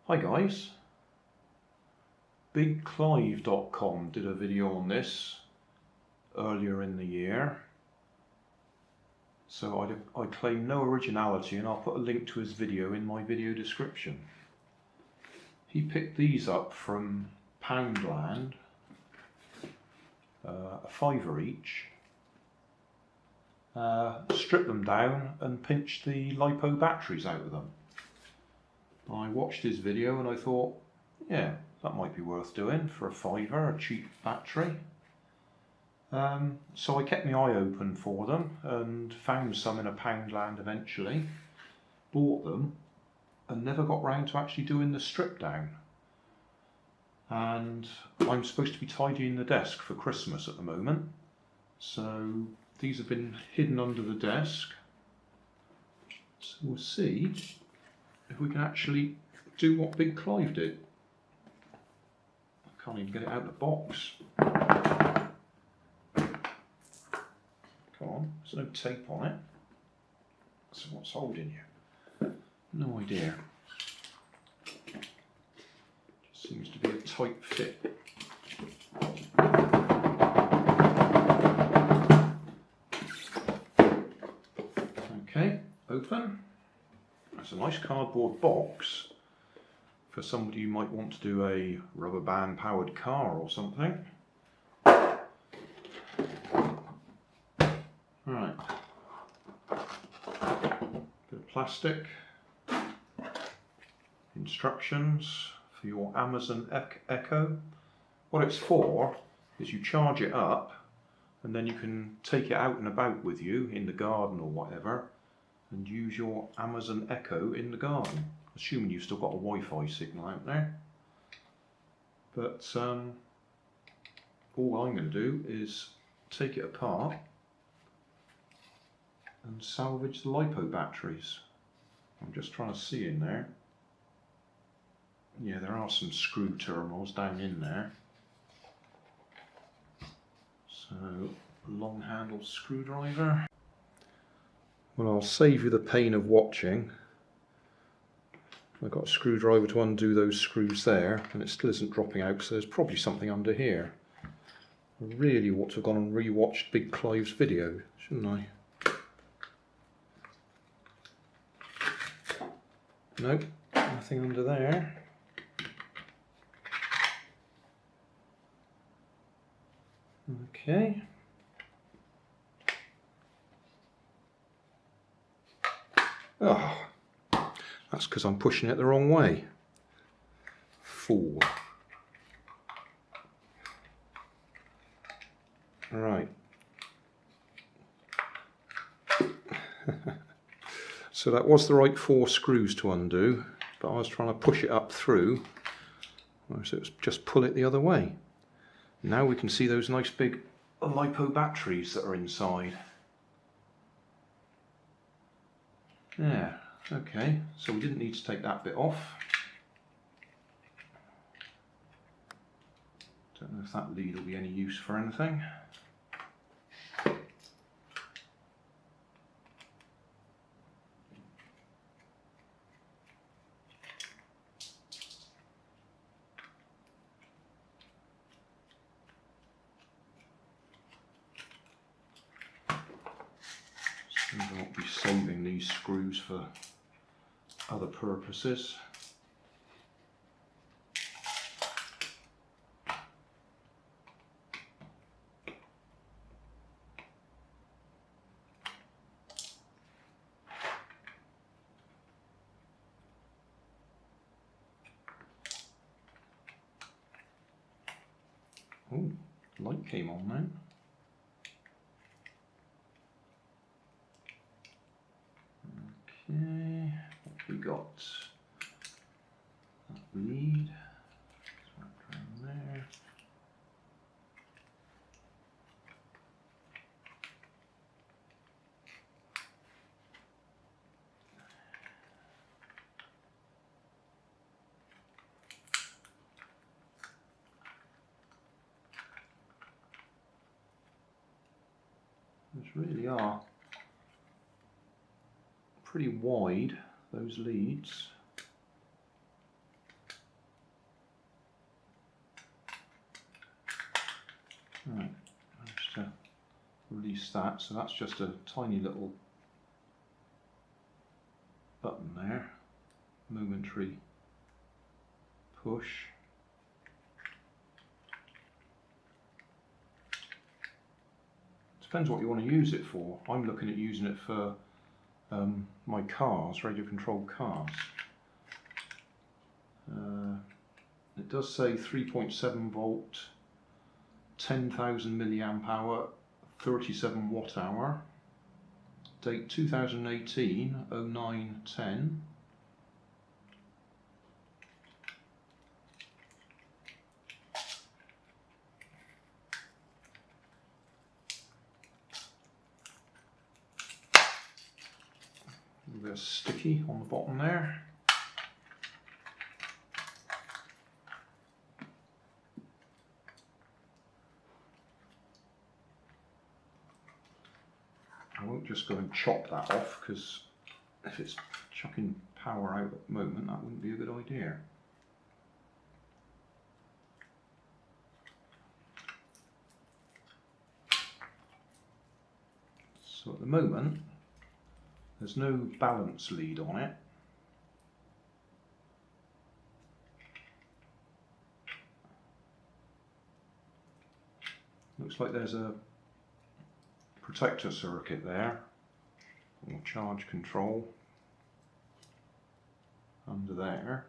Hi guys, BigClive.com did a video on this earlier in the year, so I claim no originality, and I'll put a link to his video in my video description. He picked these up from Poundland, a £5 each, stripped them down and pinched the LiPo batteries out of them. I watched his video and I thought, yeah, that might be worth doing for a £5, a cheap battery. So I kept my eye open for them and found some in a Poundland eventually, bought them and never got round to actually doing the strip down. And I'm supposed to be tidying the desk for Christmas at the moment, so these have been hidden under the desk. So we'll see if we can actually do what Big Clive did. I can't even get it out of the box. Come on, there's no tape on it. So what's holding you? No idea. Just seems to be a tight fit. Okay, open. It's a nice cardboard box for somebody who might want to do a rubber band powered car or something. Right, bit of plastic, instructions for your Amazon Echo. What it's for is you charge it up and then you can take it out and about with you in the garden or whatever and use your Amazon Echo in the garden, assuming you've still got a Wi-Fi signal out there. But all I'm going to do is take it apart and salvage the LiPo batteries. I'm just trying to see in there. Yeah, there are some screw terminals down in there. So, long handled screwdriver. Well, I'll save you the pain of watching. I've got a screwdriver to undo those screws there, and it still isn't dropping out, so there's probably something under here. I really ought to have gone and re-watched Big Clive's video, shouldn't I? Nope, nothing under there. Okay. Oh, that's because I'm pushing it the wrong way. Fool. Right. So that was the right 4 screws to undo, but I was trying to push it up through, so it's just pull it the other way. Now we can see those nice big LiPo batteries that are inside. Yeah, okay, so we didn't need to take that bit off. Don't know if that lead will be any use for anything. I won't be saving these screws for other purposes. Oh, light came on then. Okay, what we got? That lead. Around there. Those really are pretty wide, those leads. Right, managed to release that, so that's just a tiny little button there, momentary push. Depends what you want to use it for. I'm looking at using it for my cars, radio controlled cars. It does say 3.7 volt, 10,000 milliamp hour, 37 watt hour. Date 2018, 09/10. A bit of sticky on the bottom there. I won't just go and chop that off, because if it's chucking power out at the moment, that wouldn't be a good idea. So at the moment, there's no balance lead on it. Looks like there's a protector circuit there, or charge control under there.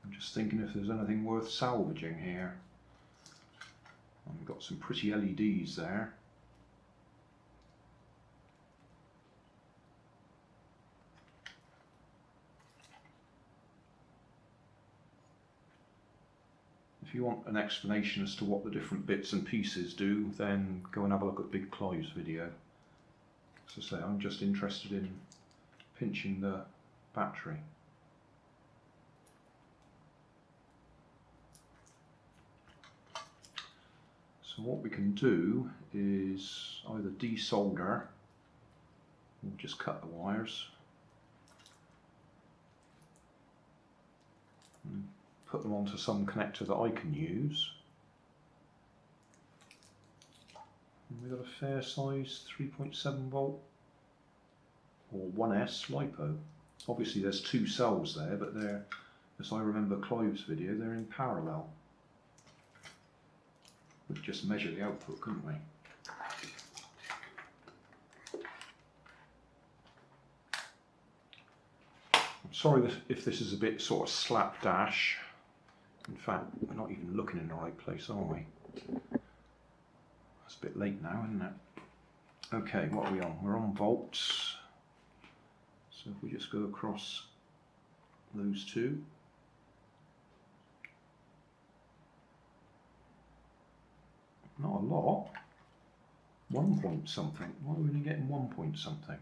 I'm just thinking if there's anything worth salvaging here. I've got some pretty LEDs there. If you want an explanation as to what the different bits and pieces do, then go and have a look at Big Clive's video. As I say, I'm just interested in pinching the battery. So what we can do is either desolder or just cut the wires and put them onto some connector that I can use. And we've got a fair size 3.7 volt or 1S LiPo. Obviously there's two cells there, but they're, as I remember Clive's video, they're in parallel. We'd just measure the output, couldn't we? I'm sorry if this is a bit sort of slapdash. In fact, we're not even looking in the right place, are we? It's a bit late now, isn't it? Okay, what are we on? We're on volts. So if we just go across those two. Not a lot. 1 point something. Why are we only getting 1 point something?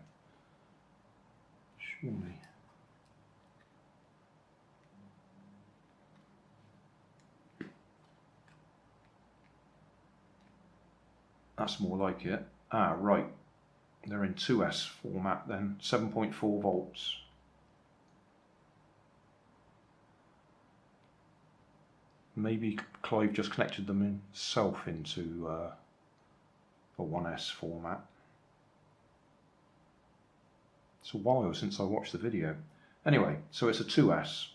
Surely. That's more like it. Ah, right. They're in 2S format then. 7.4 volts. Maybe Clive just connected them himself into a 1S format. It's a while since I watched the video. Anyway, so it's a 2S.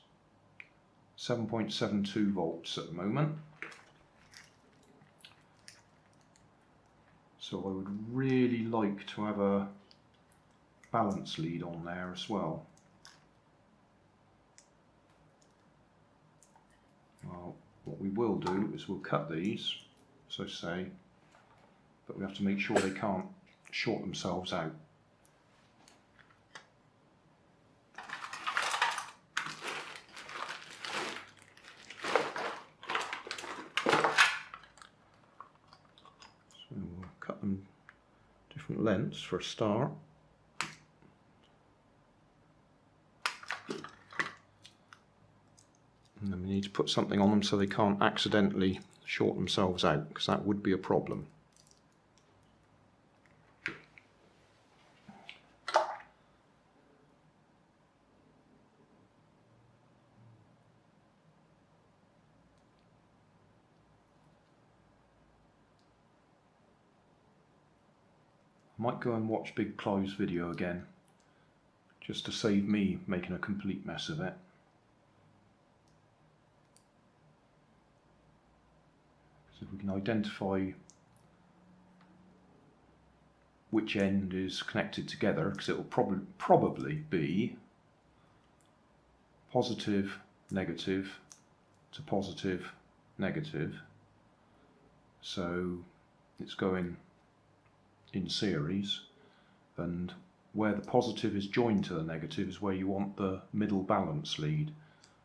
7.72 volts at the moment. So I would really like to have a balance lead on there as well. Well, what we will do is we'll cut these, as I say, but we have to make sure they can't short themselves out. So we'll cut them different lengths for a start. And then we need to put something on them so they can't accidentally short themselves out, because that would be a problem. might go and watch Big Clive's video again, just to save me making a complete mess of it. So if we can identify which end is connected together, because it will probably be positive, negative to positive, negative. So it's going in series, and where the positive is joined to the negative is where you want the middle balance lead.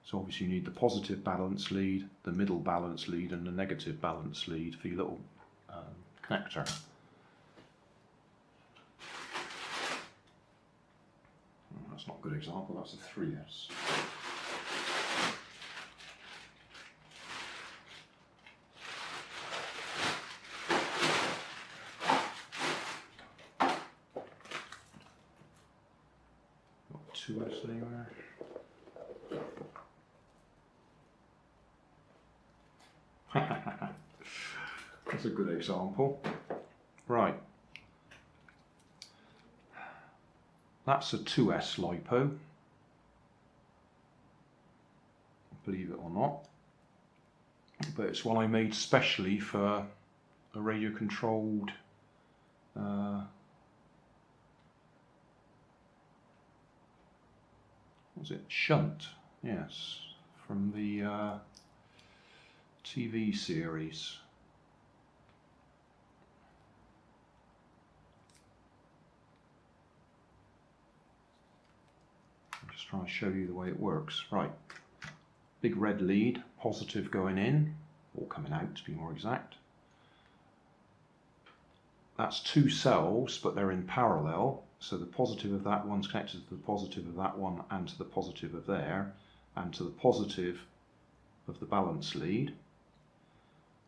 So obviously you need the positive balance lead, the middle balance lead, and the negative balance lead for your little connector. That's not a good example, that's a 3S. Got 2S anywhere. That's a good example. Right. That's a 2S LiPo, believe it or not, but it's one I made specially for a radio controlled was it shunt? Yes, from the TV series. Try and show you the way it works. Right, big red lead, positive going in, or coming out to be more exact. That's two cells, but they're in parallel, so the positive of that one's connected to the positive of that one, and to the positive of there, and to the positive of the balance lead.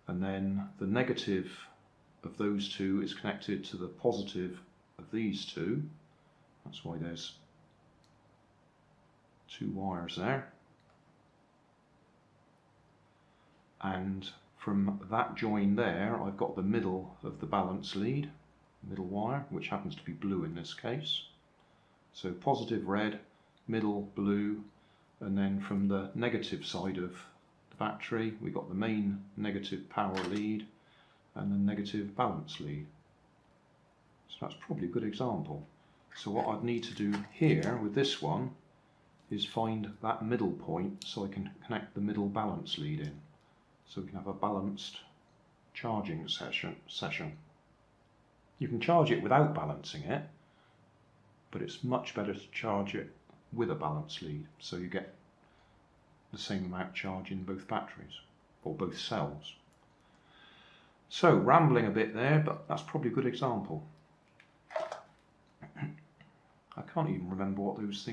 And then the negative of those two is connected to the positive of these two. That's why there's two wires there, and from that join there I've got the middle of the balance lead, middle wire, which happens to be blue in this case. So positive red, middle blue, and then from the negative side of the battery we've got the main negative power lead and the negative balance lead. So that's probably a good example. So what I'd need to do here with this one is find that middle point so I can connect the middle balance lead in, so we can have a balanced charging session. You can charge it without balancing it, but it's much better to charge it with a balance lead, so you get the same amount charge in both batteries, or both cells. So, rambling a bit there, but that's probably a good example. I can't even remember what those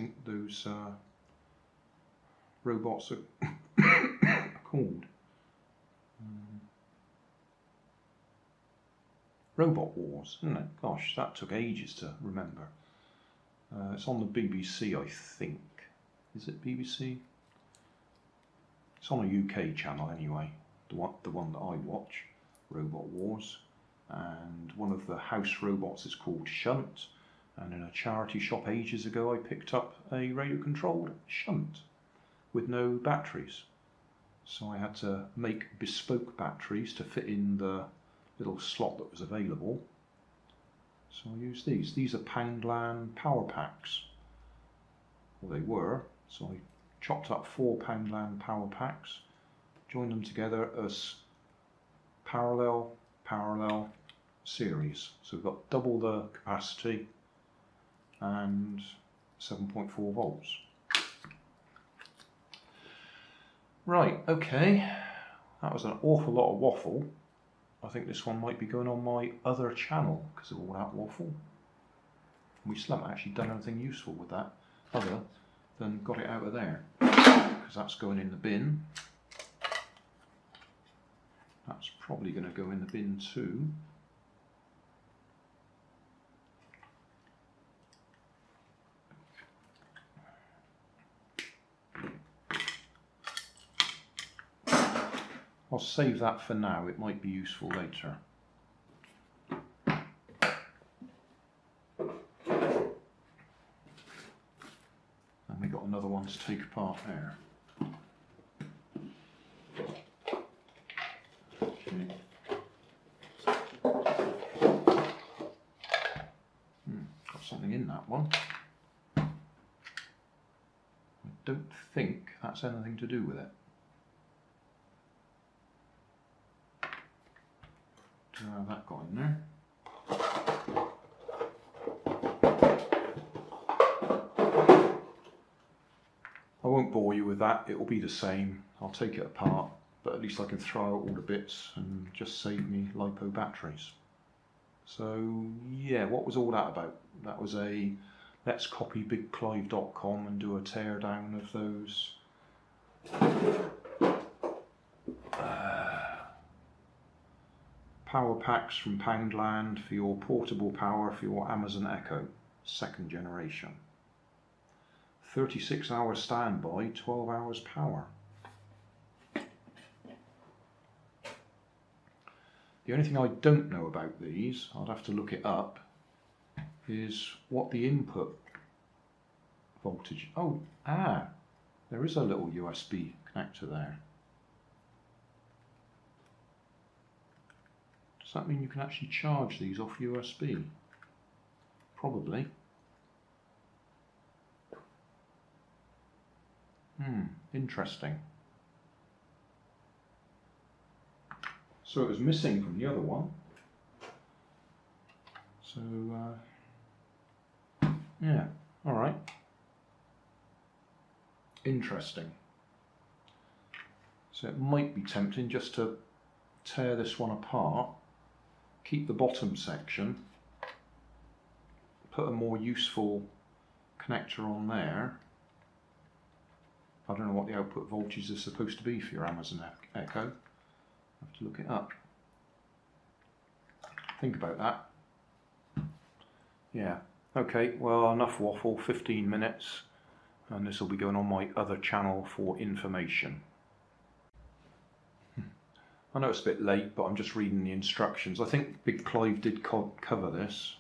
robots are called. Robot Wars, isn't it? Gosh, that took ages to remember. It's on the BBC, I think. Is it BBC? It's on a UK channel anyway, the one that I watch, Robot Wars. And one of the house robots is called Shunt. And in a charity shop ages ago I picked up a radio controlled shunt with no batteries. So I had to make bespoke batteries to fit in the little slot that was available. So I used these. These are Poundland power packs. Well, they were. So I chopped up 4 Poundland power packs, joined them together as parallel series. So we've got double the capacity and 7.4 volts. Right, okay, that was an awful lot of waffle. I think this one might be going on my other channel because of all that waffle. We still haven't actually done anything useful with that other than got it out of there, because that's going in the bin. That's probably going to go in the bin too. I'll save that for now, it might be useful later. take apart there. Okay. Got something in that one. I don't think that's anything to do with it. Don't know how that got in there. I won't bore you with that, it will be the same. I'll take it apart, but at least I can throw out all the bits and just save me LiPo batteries. So yeah, what was all that about? That was a let's copy bigclive.com and do a teardown of those power packs from Poundland for your portable power for your Amazon Echo, 2nd generation. 36 hours standby, 12 hours power. The only thing I don't know about these, I'd have to look it up, is what the input voltage... there is a little USB connector there. Does that mean you can actually charge these off USB? Probably. Interesting. So it was missing from the other one. So, yeah, alright. Interesting. So it might be tempting just to tear this one apart, keep the bottom section, put a more useful connector on there. I don't know what the output voltage is supposed to be for your Amazon Echo. I have to look it up. Think about that. Yeah, okay, well, enough waffle, 15 minutes, and this will be going on my other channel for information. I know it's a bit late, but I'm just reading the instructions. I think Big Clive did cover this.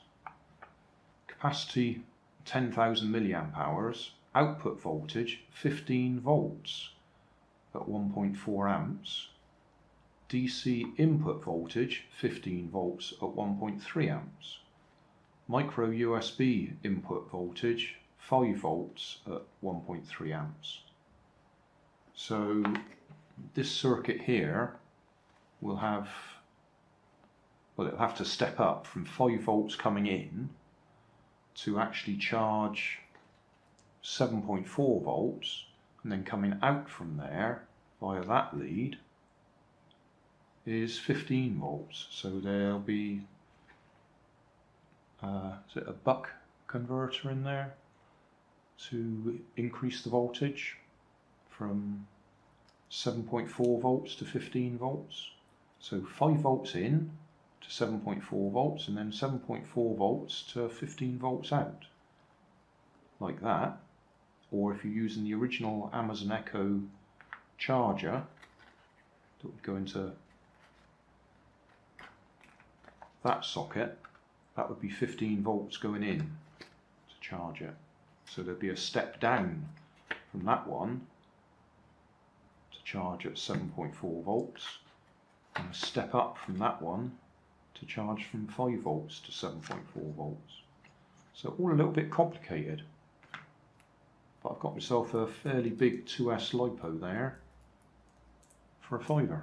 Capacity 10,000 milliamp hours. Output voltage 15 volts at 1.4 amps. DC input voltage 15 volts at 1.3 amps. Micro USB input voltage 5 volts at 1.3 amps. So this circuit here will have, well, it'll have to step up from 5 volts coming in to actually charge 7.4 volts, and then coming out from there via that lead is 15 volts. So there'll be is it a buck converter in there to increase the voltage from 7.4 volts to 15 volts. So 5 volts in to 7.4 volts, and then 7.4 volts to 15 volts out, like that. Or if you're using the original Amazon Echo charger, that would go into that socket, that would be 15 volts going in to charge it. So there'd be a step down from that one to charge at 7.4 volts, and a step up from that one to charge from 5 volts to 7.4 volts. So all a little bit complicated. But I've got myself a fairly big 2S LiPo there for a £5.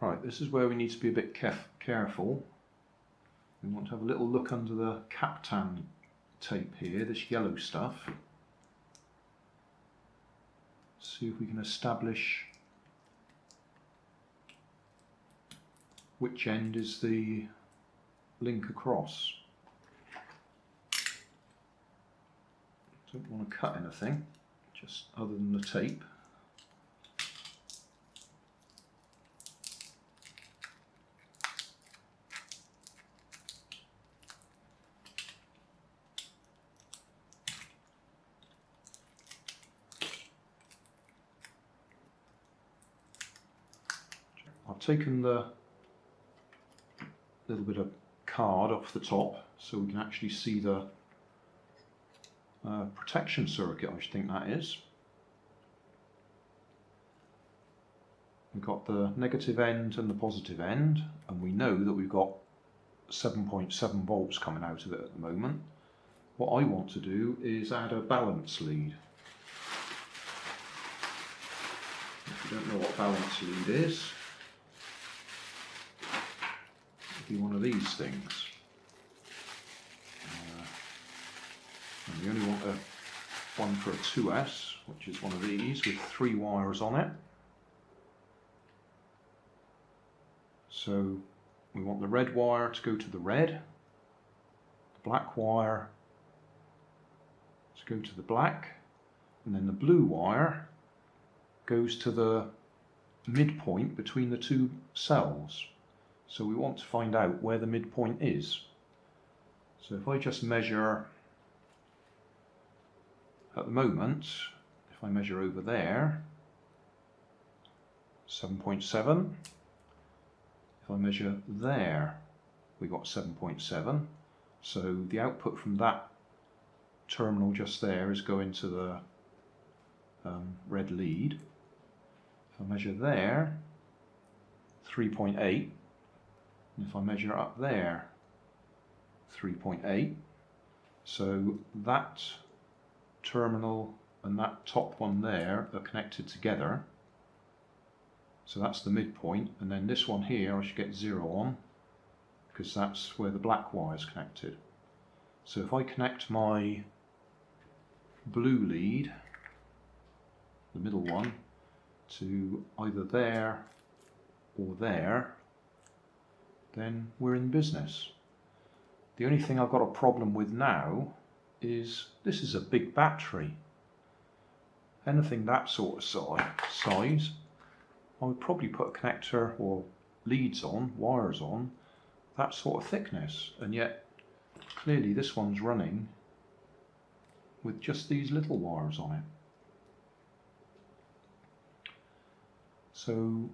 Right, this is where we need to be a bit careful. We want to have a little look under the captan tape here, this yellow stuff. See if we can establish which end is the link across. Don't want to cut anything, just other than the tape. I've taken the little bit of card off the top so we can actually see the protection circuit, I should think that is. We've got the negative end and the positive end, and we know that we've got 7.7 volts coming out of it at the moment. What I want to do is add a balance lead. If you don't know what balance lead is, it'll be one of these things. And we only want one for a 2S, which is one of these with 3 wires on it. So we want the red wire to go to the red, the black wire to go to the black, and then the blue wire goes to the midpoint between the 2 cells. So we want to find out where the midpoint is. So if I just measure at the moment, if I measure over there, 7.7. If I measure there, we got 7.7. So the output from that terminal just there is going to the red lead. If I measure there, 3.8. And if I measure up there, 3.8. So that terminal and that top one there are connected together. So that's the midpoint, and then this one here I should get 0 on because that's where the black wire is connected. So if I connect my blue lead, the middle one, to either there or there, then we're in business. The only thing I've got a problem with now is this is a big battery. Anything that sort of size, I would probably put a connector or leads on, wires on, that sort of thickness, and yet clearly this one's running with just these little wires on it. So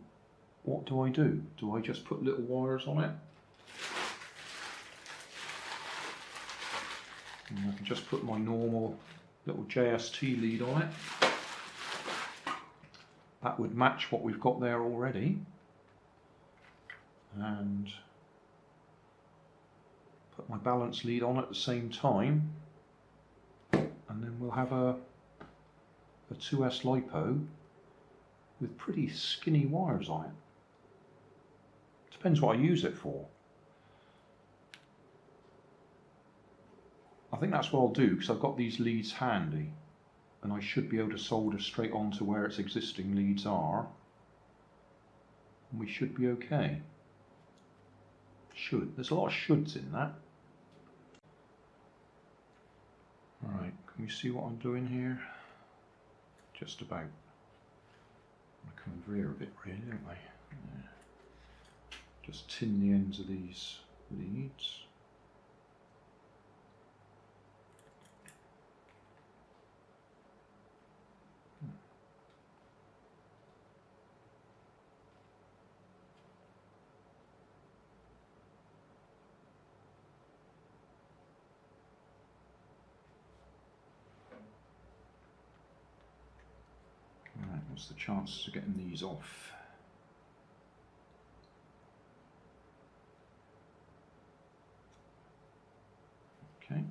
what do I do? Do I just put little wires on it? And I can just put my normal little JST lead on it. That would match what we've got there already. And put my balance lead on at the same time. And then we'll have a 2S LiPo with pretty skinny wires on it. Depends what I use it for. I think that's what I'll do because I've got these leads handy. And I should be able to solder straight onto where its existing leads are. And we should be okay. Should. There's a lot of shoulds in that. Alright, can we see what I'm doing here? Just about. I'm going to come over here a bit really, don't we? Yeah. Just tin the ends of these leads. What's the chances of getting these off? Okay,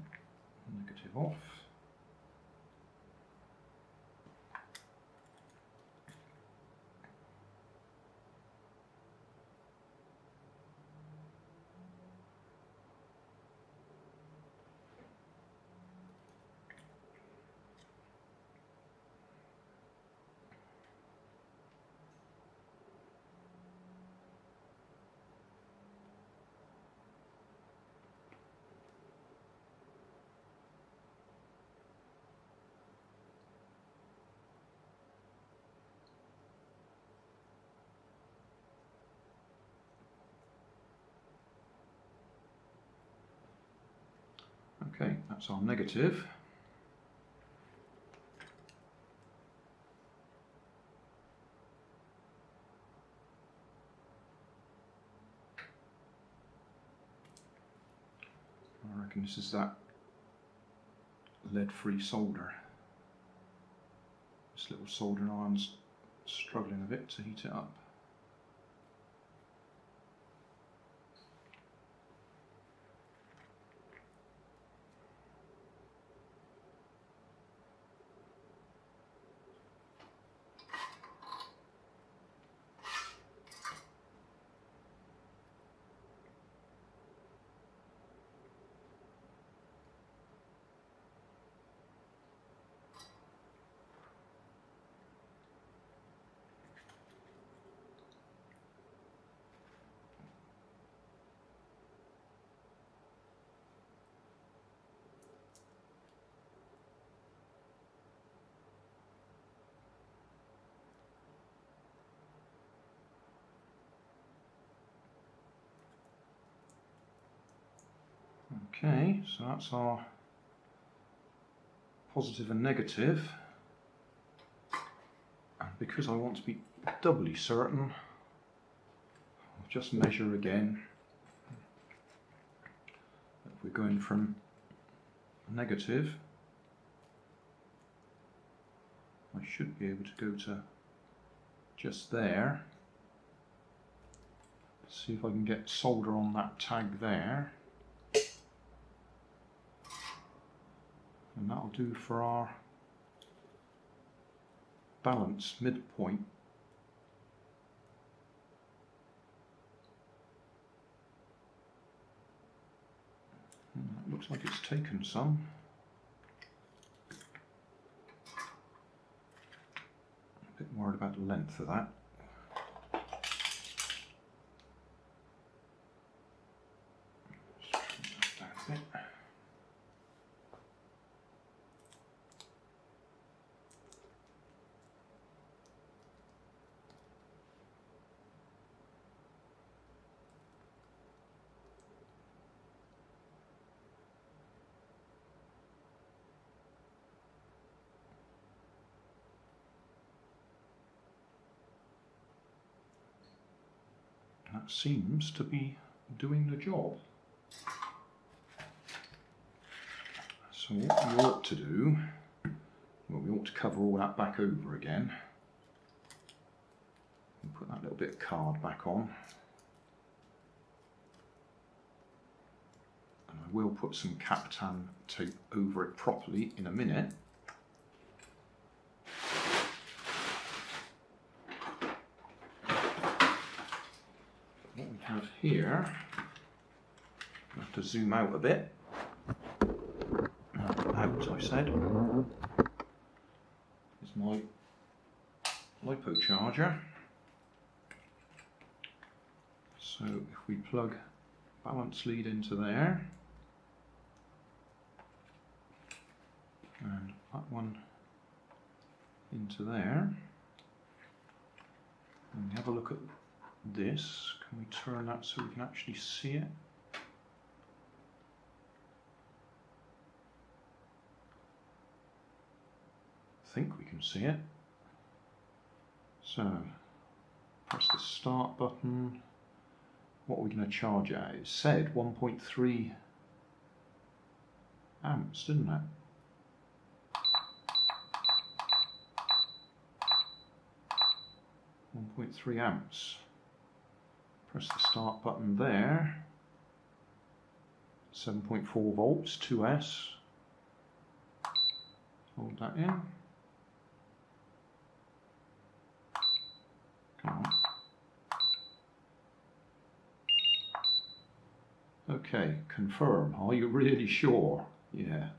negative off. Okay, that's our negative. I reckon this is that lead-free solder. This little soldering iron's struggling a bit to heat it up. Okay, so that's our positive and negative. And because I want to be doubly certain, I'll just measure again. If we're going from negative, I should be able to go to just there. See if I can get solder on that tag there. And that'll do for our balance midpoint. It looks like it's taken some. A bit worried about the length of that. Just trim that down a bit. That seems to be doing the job. So what we ought to do, well, we ought to cover all that back over again. And put that little bit of card back on. And I will put some Captan tape over it properly in a minute. What we have here, I have to zoom out a bit. Out, I said, is my LiPo charger. So if we plug balance lead into there, and that one into there, and we have a look at this. Can we turn that so we can actually see it? I think we can see it. So press the start button. What are we going to charge at? It said 1.3 amps, didn't it? .3 amps. Press the start button there. 7.4 volts, 2S. Hold that in. Come on. Okay, confirm. Are you really sure? Yeah.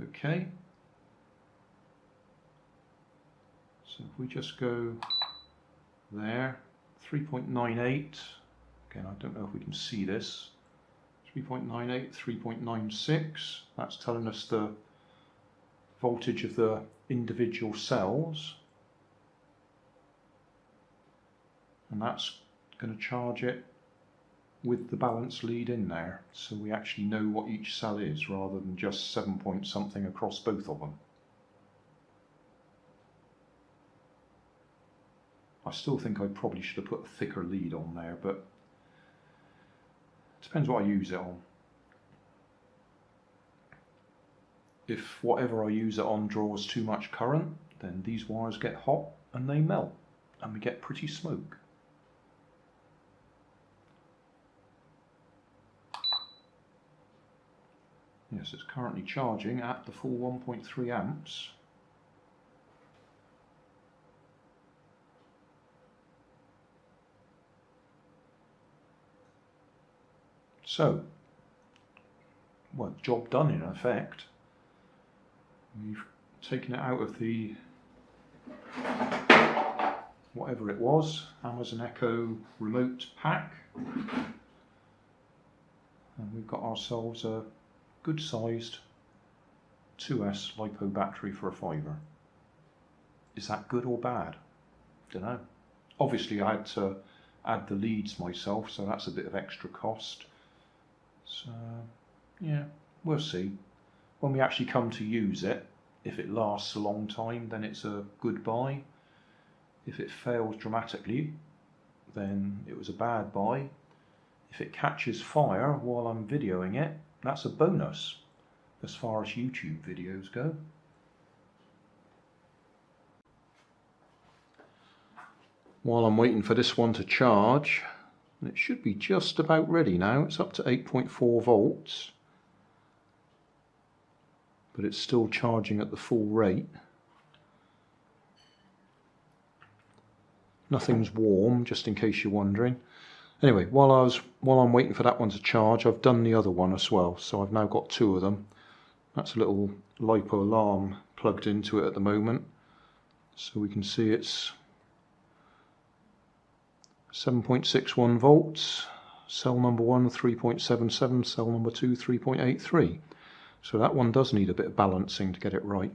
Okay. So if we just go there, 3.98. Again, I don't know if we can see this. 3.98, 3.96. That's telling us the voltage of the individual cells. And that's going to charge it with the balance lead in there, so we actually know what each cell is rather than just 7 point something across both of them. I still think I probably should have put a thicker lead on there, but it depends what I use it on. if whatever I use it on draws too much current, then these wires get hot and they melt and we get pretty smoke. Yes, it's currently charging at the full 1.3 amps. So, well, job done in effect. We've taken it out of the, whatever it was, Amazon Echo remote pack. And we've got ourselves a good sized 2S LiPo battery for a £5. Is that good or bad? Don't know. Obviously I had to add the leads myself, so that's a bit of extra cost. So yeah, we'll see. When we actually come to use it, if it lasts a long time, then it's a good buy. If it fails dramatically, then it was a bad buy. If it catches fire while I'm videoing it, that's a bonus as far as YouTube videos go. While I'm waiting for this one to charge, it should be just about ready now. It's up to 8.4 volts, but it's still charging at the full rate. Nothing's warm, just in case you're wondering. Anyway, while I'm waiting for that one to charge, I've done the other one as well. So I've now got two of them. That's a little LiPo alarm plugged into it at the moment. So we can see it's 7.61 volts. Cell number 1 3.77, cell number 2 3.83. So that one does need a bit of balancing to get it right.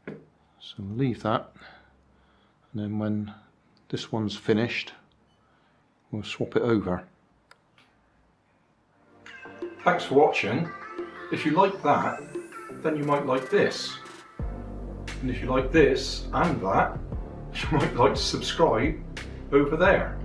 So we'll leave that. And then when this one's finished, we'll swap it over. Thanks for watching. If you like that, then you might like this. And if you like this and that, you might like to subscribe over there.